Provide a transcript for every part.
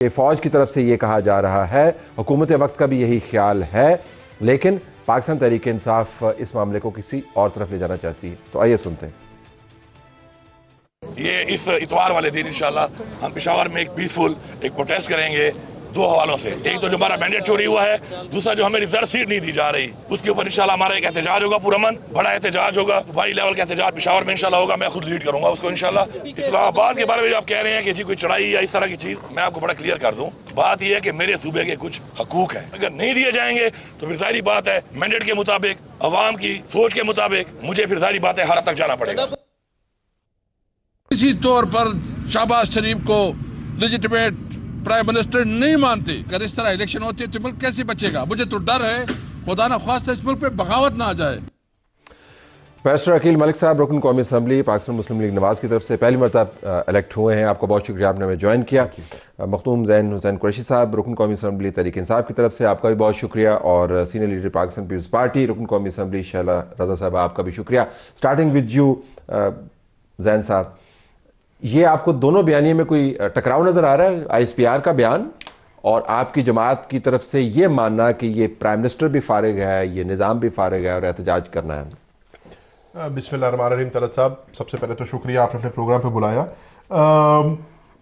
कि फ़ौज की तरफ से ये कहा जा रहा है, हुकूमत वक्त का भी यही ख्याल है, लेकिन पाकिस्तान तहरीक इंसाफ इस मामले को किसी और तरफ ले जाना चाहती है। तो आइए सुनते हैं। ये इस इतवार वाले दिन इंशाल्लाह हम पेशावर में एक पीसफुल एक प्रोटेस्ट करेंगे दो हवालों से। एक तो जो हमारा मैंडेट चोरी हुआ है, दूसरा जो हमें रिजर्व सीट नहीं दी जा रही, उसके ऊपर इंशाल्लाह हमारा एक एहतजाज होगा, पुरअमन बड़ा एहतजाज होगा, वाई लेवल का एहतजाज पेशावर में इंशाल्लाह होगा। मैं खुद लीड करूंगा उसको इंशाल्लाह। इस्लामाबाद के बारे में जो आप कह रहे हैं कि जी कोई चढ़ाई या इस तरह की चीज, मैं आपको बड़ा क्लियर कर दूं। बात यह है कि मेरे सूबे के कुछ हकूक है, अगर नहीं दिए जाएंगे तो फिर जाहिर बात है मैंडेट के मुताबिक, अवाम की सोच के मुताबिक मुझे फिर जाहिर बात है हर तक जाना पड़ेगा। इसी तौर पर शहबाज शरीफ को लेजिटिमेट प्राइम मिनिस्टर नहीं मानते। अगर इस तरह इलेक्शन होती है तो मुल्क कैसे बचेगा? मुझे तो डर है खुदा न ख्वास्ता इस मुल्क पे बगावत ना आ जाए। बैरिस्टर अकील मलिक साहब रुकन कौमी असम्बली पाकिस्तान मुस्लिम लीग नवाज़ की तरफ से पहली मरतबा इलेक्ट हुए हैं। आपका बहुत शुक्रिया, आपने हमें ज्वाइन किया। मखदूम जैन हुसैन कुरैशी साहब रुकन कौमी असम्बली तहरीक इंसाफ की तरफ से आपका भी बहुत शुक्रिया, और senior leader Pakistan People's Party रुकन कौमी असम्बली शैला रजा साहब, आपका भी शुक्रिया। स्टार्टिंग विद यू जैन साहब, ये आपको दोनों बयानिए में कोई टकराव नजर आ रहा है? ISPR का बयान और आपकी जमात की तरफ से ये मानना कि ये प्राइम मिनिस्टर भी फारिग है, ये निज़ाम भी फारिग है और एहतजाज करना है। बिस्मिल्लाहिर्रहमानिर्रहीम। तलत साहब, सबसे पहले तो शुक्रिया आपने अपने प्रोग्राम पे बुलाया।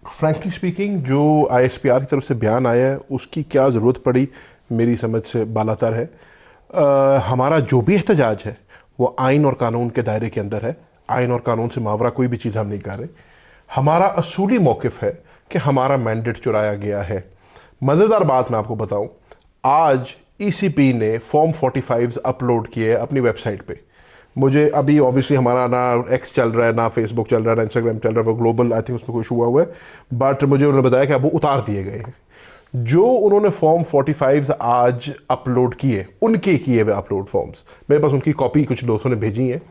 फ्रैंकली स्पीकिंग, जो ISPR की तरफ से बयान आया है उसकी क्या ज़रूरत पड़ी मेरी समझ से बालातर है। हमारा जो भी एहतजाज है वो आइन और कानून के दायरे के अंदर है। आइन और कानून से मावरा कोई भी चीज़ हम नहीं कर रहे। हमारा असूली मौक़िफ़ है कि हमारा मैंडेट चुराया गया है। मज़ेदार बात मैं आपको बताऊं, आज ECP ने फॉर्म 45 अपलोड किए अपनी वेबसाइट पे। मुझे अभी ऑब्वियसली हमारा ना X चल रहा है, ना फेसबुक चल रहा है, ना इंस्टाग्राम चल रहा है, वो ग्लोबल आई थिंक उसमें कुछ हुआ हुआ है, बट मुझे उन्होंने बताया कि अब वो उतार दिए गए हैं। जो उन्होंने फॉर्म 45 आज अपलोड किए, उनके किए हुए अपलोड फॉर्म्स, मेरे पास उनकी कॉपी कुछ दोस्तों ने भेजी है।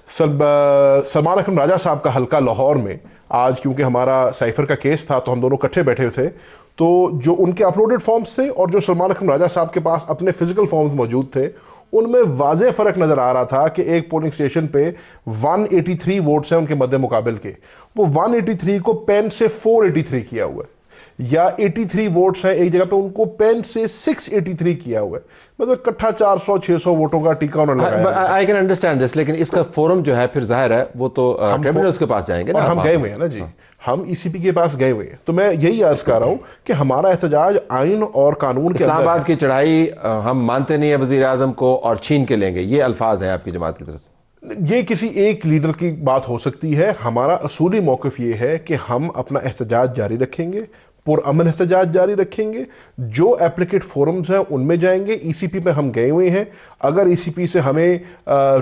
सलमान अकरम राजा साहब का हल्का लाहौर में आज, क्योंकि हमारा साइफर का केस था तो हम दोनों इकट्ठे बैठे थे, तो जो उनके अपलोडेड फॉर्म्स थे और जो सलमान अकरम राजा साहब के पास अपने फिजिकल फॉर्म्स मौजूद थे, उनमें वाज़ेह फ़र्क नज़र आ रहा था कि एक पोलिंग स्टेशन पे 183 वोट्स हैं उनके मद्दे मुकाबिल के, वो 183 को पेन से 483 किया हुआ है, या 83 वोट्स हैं एक जगह पे, उनको पेन से 683 किया हुआ है। मतलब इकट्ठा 400-600 वोटों का टीका उन्होंने लगाया। आई कैन अंडरस्टैंड दिस, लेकिन इसका फोरम जो है फिर जाहिर है वो तो ट्रिब्यूनल्स के पास जाएंगे ना। हम गए हुए हैं ना जी, हम ECP के पास गए हुए हैं। तो मैं यही अर्ज कर रहा हूँ कि हमारा एहतजाज आइन और कानून के इस्लामाबाद की चढ़ाई हम मानते नहीं है वजीर आजम को और छीन के लेंगे, ये अल्फाज हैं आपकी जमात की तरफ से। ये किसी एक लीडर की बात हो सकती है। हमारा असूली मौक़िफ़ ये है कि हम अपना एहतजाज जारी रखेंगे, पुरअमन एहतजाज जारी रखेंगे। जो एप्लीकेट फोरम्स हैं उनमें जाएंगे। ECP पे हम गए हुए हैं। अगर ECP से हमें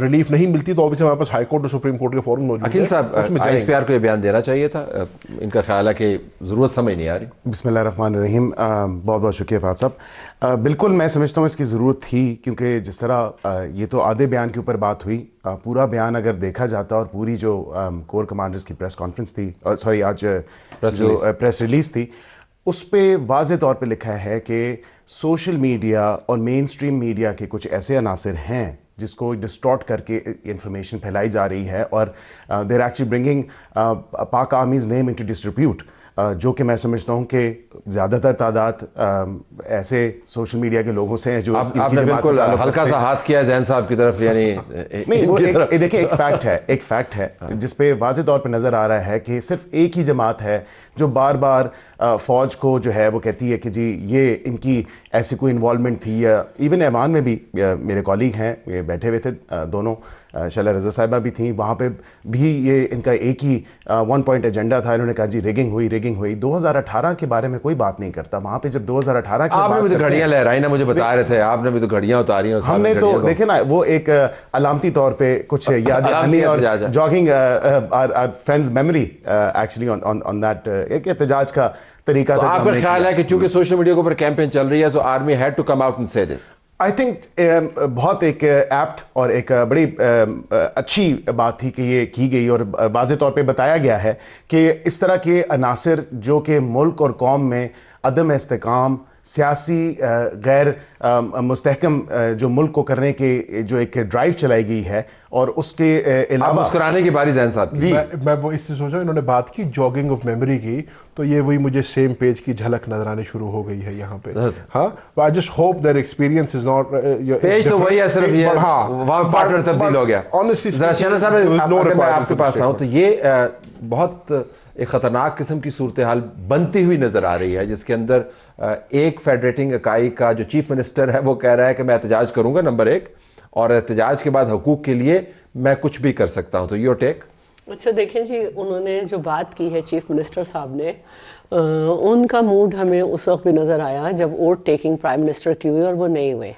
रिलीफ नहीं मिलती तो ऑब्वियसली हमारे पास हाई कोर्ट और सुप्रीम कोर्ट के फोरम मौजूद हैं। अकील साहब, ISPR को ये बयान देना चाहिए था, इनका ख्याल है कि ज़रूरत समझ नहीं आ रही। बिस्मिल्लाहिर्रहमानिर्रहीम। बहुत बहुत शुक्रिया फ़ाद साहब। बिल्कुल मैं समझता हूँ इसकी ज़रूरत थी, क्योंकि जिस तरह ये तो आधे बयान के ऊपर बात हुई, पूरा बयान अगर देखा जाता और पूरी जो कोर कमांडर्स की प्रेस कॉन्फ्रेंस थी, सॉरी आज जो प्रेस रिलीज़ थी, उस पर वाज़े तौर पे लिखा है कि सोशल मीडिया और मेन स्ट्रीम मीडिया के कुछ ऐसे अनासर हैं जिसको डिस्टॉर्ट करके इंफॉर्मेशन फैलाई जा रही है, और दे आर एक्चुअली ब्रिंगिंग पाक आर्मीज़ नेम इनटू डिस्ट्रीब्यूट, जो कि मैं समझता हूँ कि ज़्यादातर तादाद ऐसे सोशल मीडिया के लोगों से हैं जो आपने बिल्कुल हल्का सा हाथ किया जैन साहब की तरफ, यानी नहीं, वो देखिए एक फैक्ट है जिस पे वाज़े तौर पे नज़र आ रहा है कि सिर्फ एक ही जमात है जो बार बार फ़ौज को जो है वो कहती है कि जी ये इनकी ऐसी कोई इन्वॉल्वमेंट थी, या इवन ऐवान में भी मेरे कॉलीग हैं, ये बैठे हुए थे दोनों, शैला रज़ा साहिबा भी थी, वहाँ पे भी ये इनका एक ही 1 पॉइंट एजेंडा था। इन्होंने कहा जी रिगिंग हुई। 2018 के बारे में कोई बात नहीं करता। वहाँ पे जब 2018 की आपने भी तो घड़ियां लहराई ना, मुझे बता रहे थे आपने भी तो घड़ियां उतारी हैं। हमने तो देखे ना, वो एक अलामती तौर पे कुछ यादें और jogging friends memory actually on that एक एहतजाज का तरीका था। आपका ख्याल है कि चूंकि सोशल मीडिया के ऊपर कैंपेन चल रही है, so army had to come out and say this? I think बहुत एक एप्ट और एक बड़ी अच्छी बात थी कि ये की गई, और वाज़े तौर पे बताया गया है कि इस तरह के अनासर जो कि मुल्क और कौम में अदम इस्तेकाम, सियासी गैर मुस्तहकम जो मुल्क को करने के जो एक ड्राइव चलाई गई है, और उसके आप अलावा मुस्कुराने की बारी जैन साहब की। जी मैं वो इससे सोचा, इन्होंने बात की जॉगिंग ऑफ मेमोरी की, तो ये वही मुझे सेम पेज की झलक नजर आनी शुरू हो गई है यहाँ पे। हाँ, I just hope their experience is not page तो वही है, सिर्फ ये वहाँ पार्टनर तब्दील हो गया। ऑनेस्टली जरा शहनाज साहब, अगर मैं आपके पास आऊँ तो ये बहुत एक खतरनाक किस्म की सूरत हाल बनती हुई नजर आ रही है, जिसके अंदर एक फेडरेटिंग इकाई का जो चीफ मिनिस्टर है वो कह रहा है कि मैं एहतजाज करूंगा नंबर 1, और एहतजाज के बाद हुकूक के लिए मैं कुछ भी कर सकता हूं। तो योर टेक। अच्छा देखें जी, उन्होंने जो बात की है चीफ मिनिस्टर साहब ने, उनका मूड हमें उस वक्त भी नज़र आया जब वोट टेकिंग प्राइम मिनिस्टर की हुई और वो नहीं हुए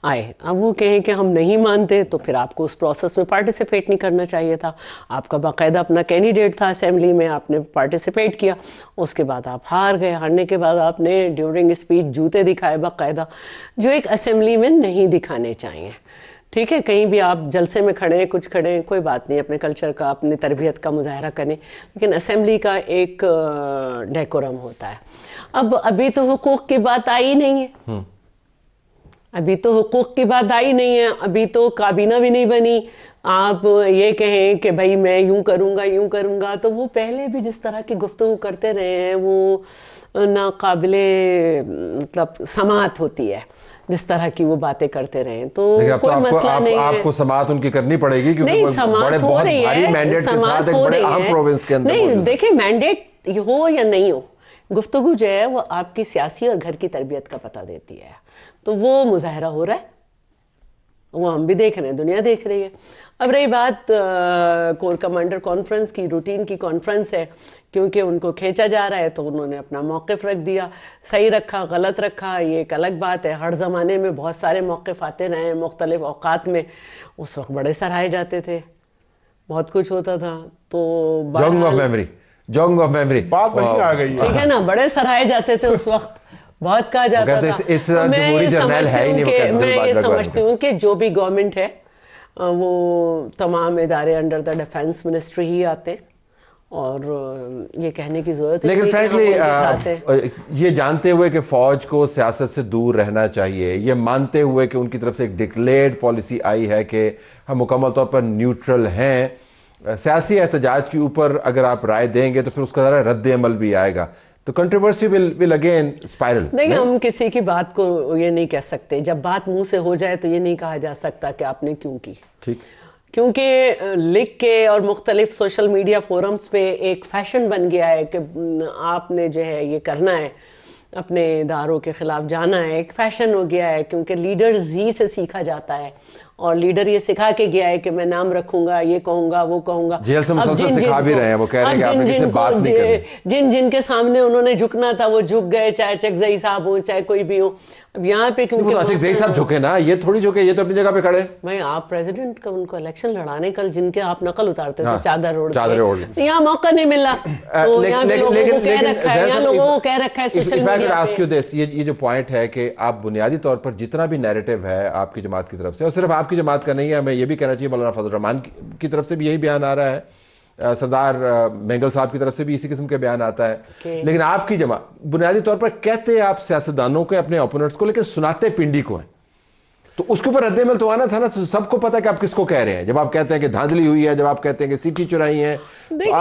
आए। अब वो कहें कि हम नहीं मानते, तो फिर आपको उस प्रोसेस में पार्टिसिपेट नहीं करना चाहिए था। आपका बाकायदा अपना कैंडिडेट था असेंबली में, आपने पार्टिसिपेट किया, उसके बाद आप हार गए। हारने के बाद आपने ड्यूरिंग स्पीच जूते दिखाए बाकायदा, जो एक असेंबली में नहीं दिखाने चाहिए। ठीक है, कहीं भी आप जलसे में खड़े हैं, कुछ खड़े हैं, कोई बात नहीं, अपने कल्चर का, अपनी तरबियत का मुजाहरा करें, लेकिन असेंबली का एक डेकोरम होता है। अब अभी तो हुकूक की बात आई नहीं है, अभी तो हुकूक की बात आई नहीं है, अभी तो काबीना भी नहीं बनी। आप ये कहें कि भाई मैं यूं करूंगा, तो वो पहले भी जिस तरह की गुफ्तगू करते रहे हैं वो नाकाबिले मतलब समाअत होती है, जिस तरह की वो बातें करते रहे। तो कोई मसला नहीं है। आपको समाअत उनकी करनी पड़ेगी, क्योंकि नहीं, बड़े समाअत हो बहुत रही भारी है, मैंडेट के समाअत साथ एक हो बड़े रही अहम है। प्रोविंस के अंदर नहीं, मौजूद है। देखिए मैंडेट हो या नहीं हो, गुफ्तगू जो है वो आपकी सियासी और घर की तरबियत का पता देती है। तो वो मुजाहरा हो रहा है, वो हम भी देख रहे हैं, दुनिया देख रही है। अब रही बात कोर कमांडर कॉन्फ्रेंस की, रूटीन की कॉन्फ्रेंस है, क्योंकि उनको खींचा जा रहा है तो उन्होंने अपना मौक़िफ़ रख दिया। सही रखा गलत रखा ये एक अलग बात है। हर ज़माने में बहुत सारे मौक़िफ़ आते रहे हैं मुख्तलिफ़ औक़ात में, उस वक्त बड़े सराहे जाते थे, बहुत कुछ होता था। तो जॉगिंग ऑफ मेमोरी बात वही आ गई है। ठीक है ना, बड़े सराहे जाते थे उस वक्त, बहुत कहा जाता था। मैं ये समझती हूँ कि जो भी गवर्नमेंट है वो तमाम इदारे अंडर द डिफेंस मिनिस्ट्री ही आते, और ये कहने की जरूरत है। लेकिन फ्रैंकली ये जानते हुए कि फौज को सियासत से दूर रहना चाहिए, ये मानते हुए कि उनकी तरफ से एक डिक्लेयर्ड पॉलिसी आई है कि हम मुकम्मल तौर पर न्यूट्रल हैं, सियासी एहतजाज के ऊपर अगर आप राय देंगे तो फिर उसका ज़रा रद्द अमल भी आएगा, तो कंट्रोवर्सी विल अगेन स्पाइरल। देखिए, हम किसी की बात को ये नहीं कह सकते, जब बात मुंह से हो जाए तो ये नहीं कहा जा सकता कि आपने क्यों की। ठीक, क्योंकि लिख के और मुख्तलिफ सोशल मीडिया फोरम्स पे एक फैशन बन गया है कि आपने जो है ये करना है, अपने इदारों के खिलाफ जाना है, एक फैशन हो गया है। क्योंकि लीडर ही से सीखा जाता है, और लीडर ये सिखा के गया है कि मैं नाम रखूंगा, ये कहूंगा, वो कहूंगा। जेल से मुसलसल सिखा भी रहे हैं, वो कह रहे हैं कि आपने किसी से बात नहीं करनी। जिनके सामने उन्होंने झुकना था वो झुक गए, चाहे चकजई साहब हो चाहे कोई भी हो। अब यहाँ पे क्योंकि चकजई साहब झुके ना, ये थोड़ी झुके, ये तो अपनी जगह पे खड़े। भाई आप प्रेसिडेंट का उनको इलेक्शन लड़ाने कल जिनके आप नकल उतारते थे चादर ओढ़ के, यहाँ मौका नहीं मिला, तो यहाँ लोगों को कह रखा है, यहाँ लोगों को कह रखा है सोशल मीडिया पे। ये जो पॉइंट है कि आप बुनियादी तौर पर जितना भी नैरेटिव है आपकी जमात की तरफ से, और सिर्फ आपकी जमात का नहीं है, हमें ये भी कहना चाहिए मौलाना फजल रहमान की तरफ से भी यही बयान आ रहा है, सरदार मेंगल साहब की तरफ से भी इसी किस्म के बयान आता है। लेकिन आपकी जमात बुनियादी तौर पर कहते हैं आप सियासतदानों को, अपने ओपोनेंट्स को, लेकिन सुनाते पिंडी को हैं, तो उसके ऊपर रद्द-ए-अमल तो आना था ना। तो सबको पता है कि आप किसको कह रहे हैं। जब आप कहते हैं कि धांधली हुई है, जब आप कहते हैं कि सीटी चुराई है, इनको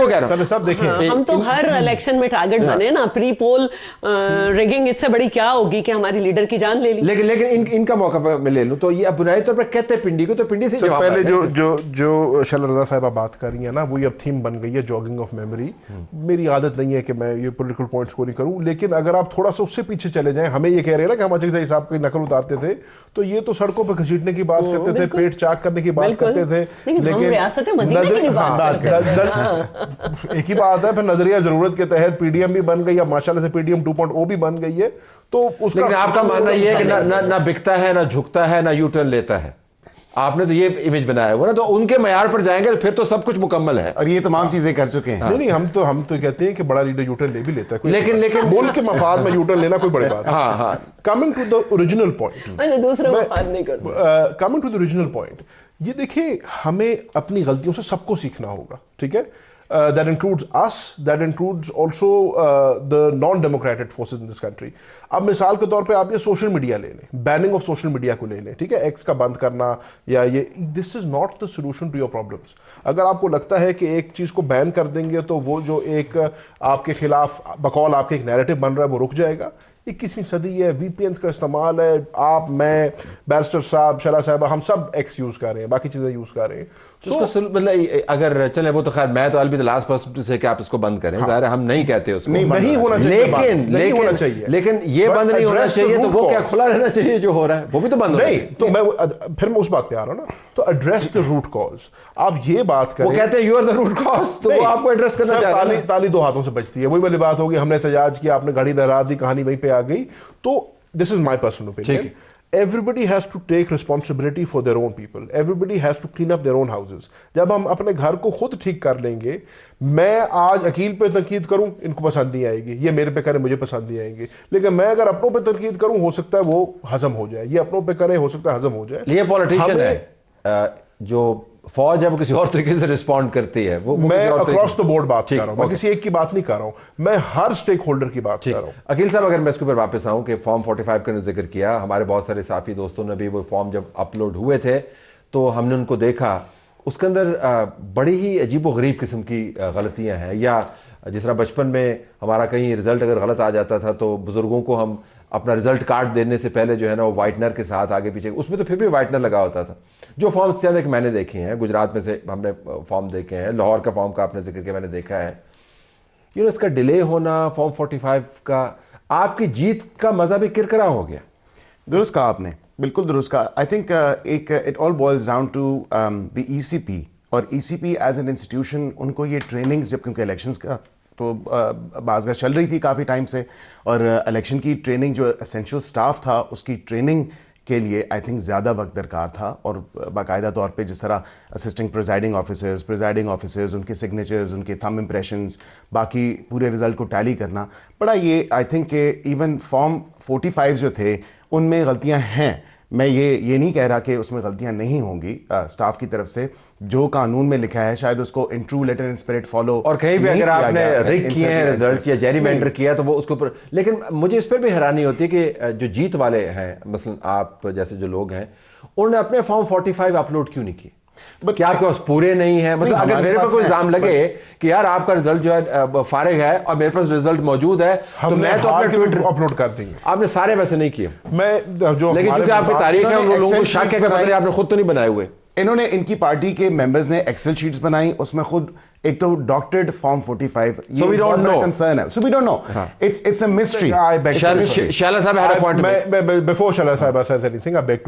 कह रहा हूं सब देखिए, हम तो हर इलेक्शन में टारगेट बने ना। प्री पोल रिगिंग इससे बड़ी क्या होगी कि हमारी लीडर की जान ले ली। लेकिन इनका मौका मैं ले लूं तो ये अब बुनियादी तौर पर कहते हैं पिंडी को, तो पिंडी से जवाब पहले जो शैला रज़ा साहिबा बात कर रही है ना, वही अब थीम बन गई है, जॉगिंग ऑफ मेमोरी। मेरी आदत नहीं है कि मैं ये पॉलिटिकल पॉइंट्स को नहीं करूं, लेकिन अगर आप थोड़ा सा उससे पीछे चले जाएं, हमें ये कह रहे हैं ना कि हम अजय साहब की नकल उतारते थे, तो ये तो सड़कों पर घसीटने की बात करते थे, पेट चाक करने की बात करते थे, लेकिन एक ही बात है, फिर नजरिया जरूरत के तहत पीडीएम भी बन गई, अब माशाल्लाह से पीडीएम 2.0 भी बन गई है। तो उसका लेकिन आपका मानना ये है कि ना बिकता है, ना झुकता है, ना यू टर्न लेता है। आपने तो ये इमेज बनाया हुआ ना, तो उनके मयार पर जाएंगे तो फिर तो सब कुछ मुकम्मल है, और ये तमाम चीजें कर चुके हैं। नहीं, हम तो कहते हैं कि बड़ा लीडर यूटर्न ले भी लेता है, लेकिन मुल्क के मफाद में यूटर्न लेना कोई बड़ी बात है। Coming to the original point, दूसरा मफाद नहीं करता। Coming to the original point, ये देखिए, हमें अपनी गलतियों से सबको सीखना होगा, ठीक है। that includes us, that includes also the non-democratic forces in this country. अब मिसाल के तौर पे आप ये सोशल मीडिया ले लें, बैनिंग ऑफ सोशल मीडिया को ले लें, ठीक है, एक्स का बंद करना या ये, this is not the solution to your problems. अगर आपको लगता है कि एक चीज़ को बैन कर देंगे तो वो जो एक आपके खिलाफ बकौल आपके एक नैरेटिव बन रहा है वो रुक जाएगा. 21वीं सदी है, VPNs का इस्तेमाल है, आप, मैं, बैरिस्टर साहब, शला साहबा, हम सब एक्स यूज़ कर रहे हैं, बाकी चीज़ें यूज़ कर रहे हैं. मतलब अगर चले वो तो खैर मैं तो अलविदा लास्ट पर्सन टू से कि आप इसको बंद करें, ज़ाहिर है हम नहीं कहते उसको, नहीं होना चाहिए, लेकिन ये बंद नहीं होना चाहिए तो वो क्या खुला रहना चाहिए जो हो रहा है वो भी तो बंद नहीं. तो मैं उस बात पे आ रहा हूँ ना, तो एड्रेस द रूट कॉज. आप ये बात करें, वो कहते हैं you are the root cause, तो वो आपको एड्रेस करना चाहिए. ताली दो हाथों से बचती है, वही वाली बात होगी, हमने एहतजाज किया, आपने गाड़ी लहरा दी, कहानी वहीं पे आ गई. तो this is my personal opinion. Everybody has to take responsibility for their own people. Everybody has to clean up their own houses. जब हम अपने घर को खुद ठीक कर लेंगे, मैं आज अकील पे तनकीद करूं, इनको पसंद नहीं आएगी, ये मेरे पे करे, मुझे पसंद नहीं आएंगे. लेकिन मैं अगर अपनों पे तनकीद करूं, हो सकता है वो हजम हो जाए, ये अपनों पे करे, हो सकता है हजम हो जाए. ये पॉलिटिशियन है जो फौज है वो किसी और तरीके से रिस्पॉन्ड करती है. वो मैं अक्रॉस द बोर्ड बात कर रहा हूँ, मैं किसी एक की बात नहीं कर रहा हूँ, मैं हर स्टेक होल्डर की बात कर रहा हूँ. अकील साहब, अगर मैं इसके ऊपर वापस आऊँ कि फॉर्म 45 का जिक्र किया, हमारे बहुत सारे साथी दोस्तों ने भी वो फॉर्म जब अपलोड हुए थे तो हमने उनको देखा, उसके अंदर बड़ी ही अजीब व गरीब किस्म की गलतियाँ हैं. या जिस तरह बचपन में हमारा कहीं रिजल्ट अगर गलत आ जाता था तो बुजुर्गों को हम अपना रिजल्ट कार्ड देने से पहले जो है ना वो वाइटनर के साथ आगे पीछे, उसमें तो फिर भी वाइटनर लगा होता था. जो फॉर्म्स ज़्यादा कि मैंने देखे हैं, गुजरात में से हमने फॉर्म देखे हैं, लाहौर का फॉर्म का आपने जिक्र किया मैंने देखा है. इसका डिले होना फॉर्म 45 का, आपकी जीत का मज़ा भी किरकिरा हो गया. दुरुस्त कहा आपने, बिल्कुल दुरुस्त कहा. I think it all boils down to the ECP, और ECP एज एन इंस्टीट्यूशन, उनको ये ट्रेनिंग्स, जब क्योंकि इलेक्शंस का तो बाज़ चल रही थी काफ़ी टाइम से, और इलेक्शन की ट्रेनिंग जो एसेंशियल स्टाफ था उसकी ट्रेनिंग के लिए आई थिंक ज़्यादा वक्त दरकार था. और बाकायदा तौर पे जिस तरह असिस्टेंट प्रिजाइडिंग ऑफिसर्स, उनके सिग्नेचर्स, उनके थंब इम्प्रेशंस, बाकी पूरे रिजल्ट को टैली करना बड़ा, ये आई थिंक के इवन फॉर्म 45 जो थे उनमें गलतियां हैं. मैं ये नहीं कह रहा कि उसमें गलतियां नहीं होंगी. स्टाफ की तरफ से जो कानून में लिखा है शायद उसको in true letter and spirit follow, और कहीं भी अगर आपने रिग किए हैं रिजल्ट या जेरीमेंडर किया तो वो उसके ऊपर. लेकिन मुझे इस पर भी हैरानी होती है कि जो जीत वाले हैं, मसलन आप जैसे जो लोग हैं, उन्होंने अपने फॉर्म 45 अपलोड क्यों नहीं किए? क्या आपके पास पूरे नहीं है? मतलब अगर मेरे पर कोई इल्जाम लगे कि यार आपका रिजल्ट जो है फारिग है और मेरे पास रिजल्ट मौजूद है, तो मैं तो अपने ट्विटर अपलोड कर देंगे. आपने सारे वैसे नहीं किए. मैं जो, लेकिन क्योंकि आपकी तारीख है, उन लोगों को शक है कि मतलब आपने खुद तो नहीं बनाए हुए. इन्होंने, इनकी पार्टी के मेंबर्स ने एक्सेल शीट्स बनाई, उसमें खुद एक तो doctored form 45, so we don't know, concern है, so we don't know, it's a mystery. Shala Sahab had a point. Before Shala Sahab says anything, I beg to